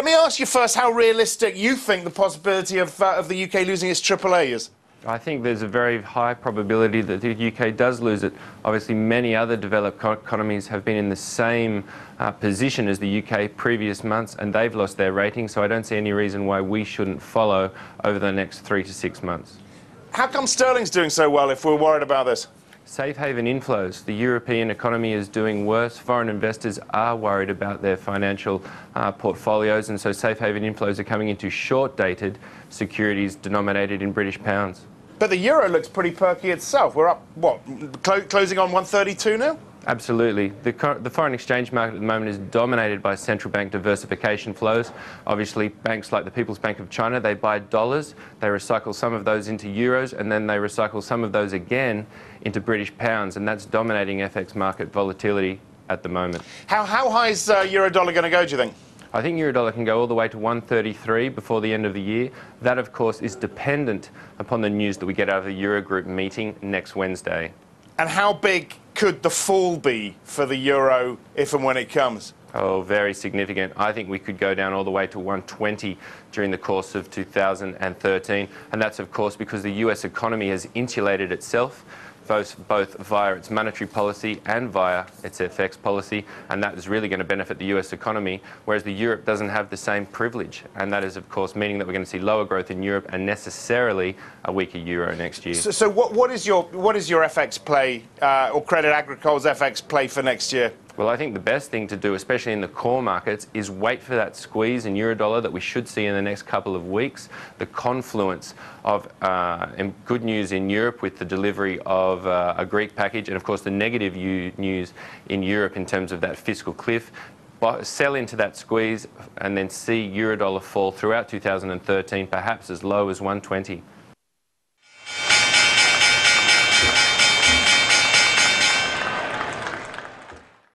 Let me ask you first how realistic you think the possibility of the UK losing its AAA is. I think there's a very high probability that the UK does lose it. Obviously, many other developed economies have been in the same position as the UK previous months, and they've lost their rating, so I don't see any reason why we shouldn't follow over the next 3 to 6 months. How come sterling's doing so well if we're worried about this? Safe haven inflows. The European economy is doing worse. Foreign investors are worried about their financial portfolios, and so safe haven inflows are coming into short-dated securities denominated in British pounds. But the euro looks pretty perky itself. We're up, what, closing on 132 now? Absolutely. The foreign exchange market at the moment is dominated by central bank diversification flows. Obviously, banks like the People's Bank of China, they buy dollars, they recycle some of those into euros, and then they recycle some of those again into British pounds, and that's dominating FX market volatility at the moment. How high is euro-dollar going to go, do you think? I think euro-dollar can go all the way to 133 before the end of the year. That, of course, is dependent upon the news that we get out of the Eurogroup meeting next Wednesday. And how big could the fall be for the euro if and when it comes? Oh, very significant. I think we could go down all the way to 120 during the course of 2013. And that's, of course, because the US economy has insulated itself both via its monetary policy and via its FX policy, and that is really going to benefit the US economy, whereas the Europe doesn't have the same privilege, and that is, of course, meaning that we're going to see lower growth in Europe and necessarily a weaker euro next year. So what is your FX play, or Credit Agricole's FX play for next year? Well, I think the best thing to do, especially in the core markets, is wait for that squeeze in euro-dollar that we should see in the next couple of weeks. The confluence of good news in Europe with the delivery of a Greek package, and of course the negative news in Europe in terms of that fiscal cliff. Sell into that squeeze and then see euro-dollar fall throughout 2013, perhaps as low as 120.